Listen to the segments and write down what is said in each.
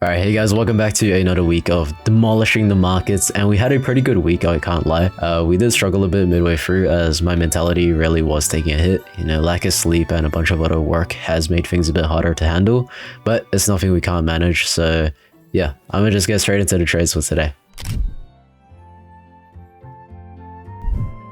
Alright, hey guys, welcome back to another week of demolishing the markets, and we had a pretty good week, I can't lie. We did struggle a bit midway through as my mentality really was taking a hit. You know, lack of sleep and a bunch of other work has made things a bit harder to handle, but it's nothing we can't manage, so yeah, I'm gonna just get straight into the trades for today.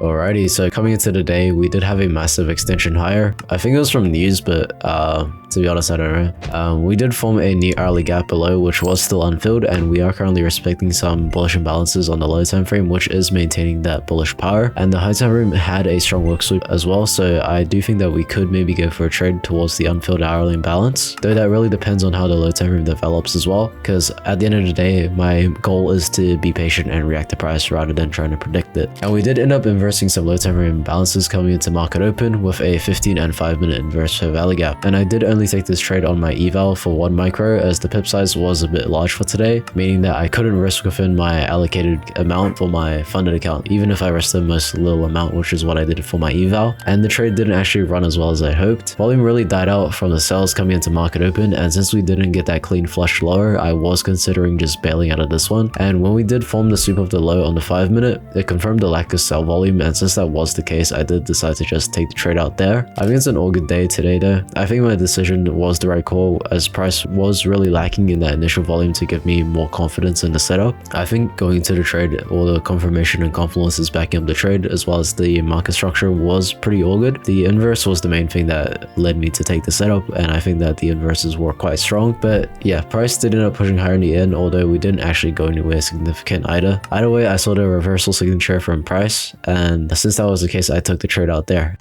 Alrighty, so coming into the day, we did have a massive extension higher. I think it was from news, but to be honest, I don't know. We did form a new hourly gap below, which was still unfilled, and we are currently respecting some bullish imbalances on the low time frame, which is maintaining that bullish power. And the high time frame had a strong work sweep as well, so I do think that we could maybe go for a trade towards the unfilled hourly imbalance, though that really depends on how the low time frame develops as well, because at the end of the day, my goal is to be patient and react to price rather than trying to predict it. And we did end up inversing some low time frame imbalances coming into market open with a 15 and 5 minute inverse fair value gap, and I did only take this trade on my eval for 1 micro as the pip size was a bit large for today, meaning that I couldn't risk within my allocated amount for my funded account, even if I risked the most little amount, which is what I did for my eval. And the trade didn't actually run as well as I hoped. Volume really died out from the sales coming into market open, and since we didn't get that clean flush lower, I was considering just bailing out of this one. And when we did form the sweep of the low on the 5 minute, it confirmed the lack of sell volume, and since that was the case, I did decide to just take the trade out there. I think it's an all good day today though. I think my decision was the right call as price was really lacking in that initial volume to give me more confidence in the setup. I think going into the trade, all the confirmation and confluences backing up the trade as well as the market structure was pretty all good. The inverse was the main thing that led me to take the setup, and I think that the inverses were quite strong. But yeah, price did end up pushing higher in the end, although we didn't actually go anywhere significant either. Either way, I saw the reversal signature from price, and since that was the case, I took the trade out there.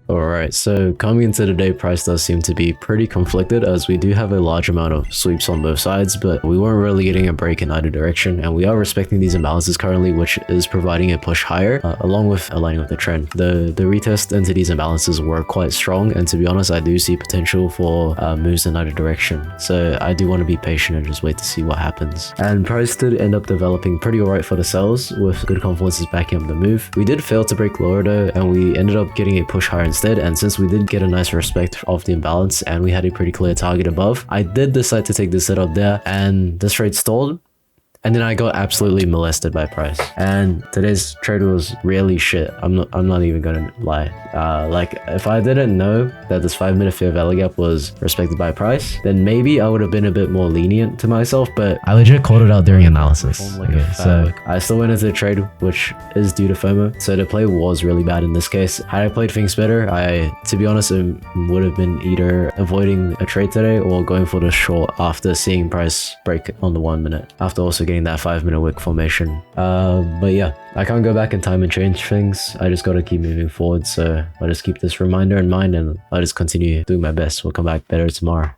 Alright, so coming into the day, price does seem to be pretty conflicted as we do have a large amount of sweeps on both sides, but we weren't really getting a break in either direction, and we are respecting these imbalances currently, which is providing a push higher along with aligning with the trend. The retest into these imbalances were quite strong, and to be honest, I do see potential for moves in either direction, so I do want to be patient and just wait to see what happens. And price did end up developing pretty alright for the sells with good confluences backing up the move. We did fail to break lower though, and we ended up getting a push higher instead. And since we did get a nice respect of the imbalance and we had a pretty clear target above, I did decide to take this setup there, and this trade stalled. And then I got absolutely molested by price. And today's trade was really shit. I'm not even gonna lie. Like, if I didn't know that this 5 minute fair value gap was respected by price, then maybe I would have been a bit more lenient to myself, but I legit called it out during analysis. So I still went into the trade, which is due to FOMO. So the play was really bad in this case. Had I played things better, to be honest, it would have been either avoiding a trade today or going for the short after seeing price break on the 1 minute, after also getting that 5 minute wick formation. But yeah, I can't go back in time and change things. I just gotta keep moving forward, so I'll just keep this reminder in mind and I'll just continue doing my best. We'll come back better tomorrow.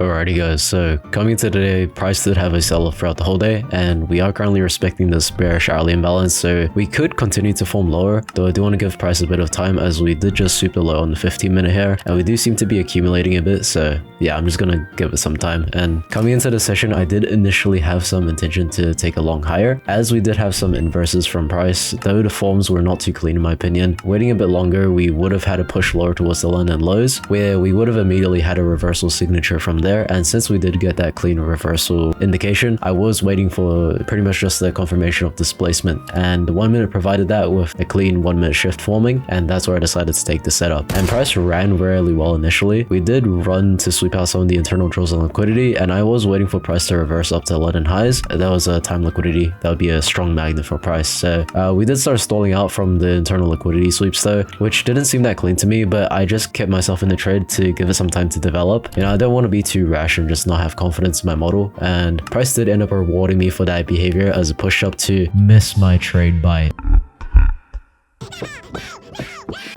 Alrighty guys, so coming into today, price did have a sell-off throughout the whole day, and we are currently respecting this bearish hourly imbalance, so we could continue to form lower, though I do want to give price a bit of time as we did just super low on the 15 minute here, and we do seem to be accumulating a bit, so yeah, I'm just gonna give it some time. And coming into the session, I did initially have some intention to take a long higher, as we did have some inverses from price, though the forms were not too clean in my opinion. Waiting a bit longer, we would have had a push lower towards the London lows, where we would have immediately had a reversal signature from there. And since we did get that clean reversal indication, I was waiting for pretty much just the confirmation of displacement, and the 1 minute provided that with a clean 1 minute shift forming, and that's where I decided to take the setup. And price ran really well initially. We did run to sweep out some of the internal draws on liquidity, and I was waiting for price to reverse up to London highs. That was a time liquidity. That would be a strong magnet for price. So we did start stalling out from the internal liquidity sweeps though, which didn't seem that clean to me, but I just kept myself in the trade to give it some time to develop. You know, I don't want to be too rash and just not have confidence in my model, and price did end up rewarding me for that behavior as a push up to miss my trade by.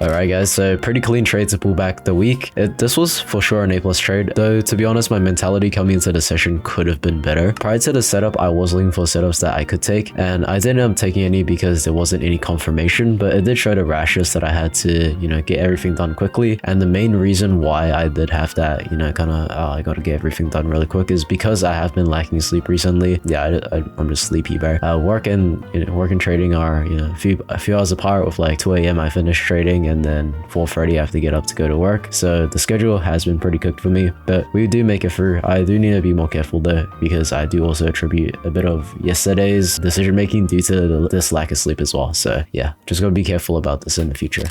Alright guys, so pretty clean trade to pull back the week. This was for sure an A+ trade, though to be honest, my mentality coming into the session could have been better. Prior to the setup, I was looking for setups that I could take, and I didn't end up taking any because there wasn't any confirmation, but it did show the rashes that I had to, you know, get everything done quickly. And the main reason why I did have that, you know, kind of, I gotta get everything done really quick is because I have been lacking sleep recently. Yeah, I'm just sleepy, bro. Work and trading are, you know, a few hours apart. With like 2 AM I finished trading, training, and then 4:30 I have to get up to go to work. So the schedule has been pretty cooked for me, but we do make it through. I do need to be more careful though, because I do also attribute a bit of yesterday's decision making due to this lack of sleep as well. So yeah, just gotta be careful about this in the future.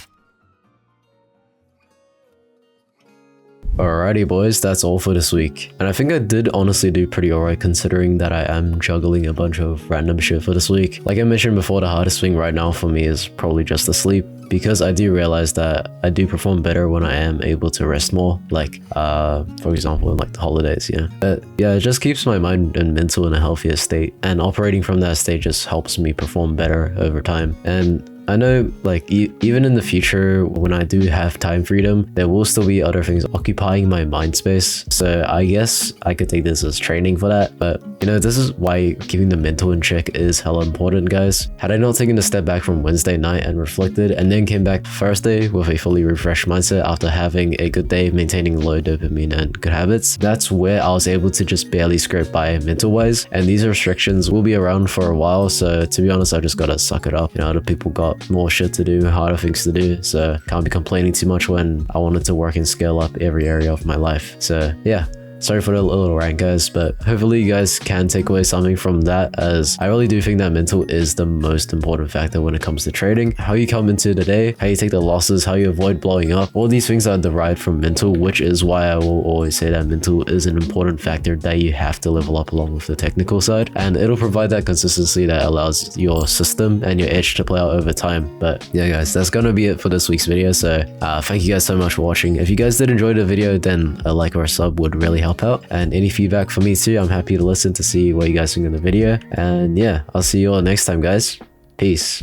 Alrighty boys, that's all for this week. And I think I did honestly do pretty alright considering that I am juggling a bunch of random shit for this week. Like I mentioned before, the hardest thing right now for me is probably just the sleep, because I do realize that I do perform better when I am able to rest more, like for example in like the holidays. But yeah, it just keeps my mind and mental in a healthier state, and operating from that state just helps me perform better over time. And I know like even in the future when I do have time freedom, there will still be other things occupying my mind space, so I guess I could take this as training for that. But you know, this is why keeping the mental in check is hella important, guys. Had I not taken a step back from Wednesday night and reflected, and then came back Thursday with a fully refreshed mindset after having a good day maintaining low dopamine and good habits, that's where I was able to just barely scrape by mental wise. And these restrictions will be around for a while, so to be honest, I just gotta suck it up. You know, other people got more shit to do, harder things to do, so can't be complaining too much when I wanted to work and scale up every area of my life. So yeah, sorry for the little rant, guys, but hopefully you guys can take away something from that, as I really do think that mental is the most important factor when it comes to trading. How you come into the day, how you take the losses, how you avoid blowing up, all these things are derived from mental, which is why I will always say that mental is an important factor that you have to level up along with the technical side, and it'll provide that consistency that allows your system and your edge to play out over time. But yeah guys, that's gonna be it for this week's video. So thank you guys so much for watching. If you guys did enjoy the video, then a like or a sub would really help out, and any feedback for me too, I'm happy to listen to see what you guys think of the video. And yeah, I'll see you all next time, guys. Peace.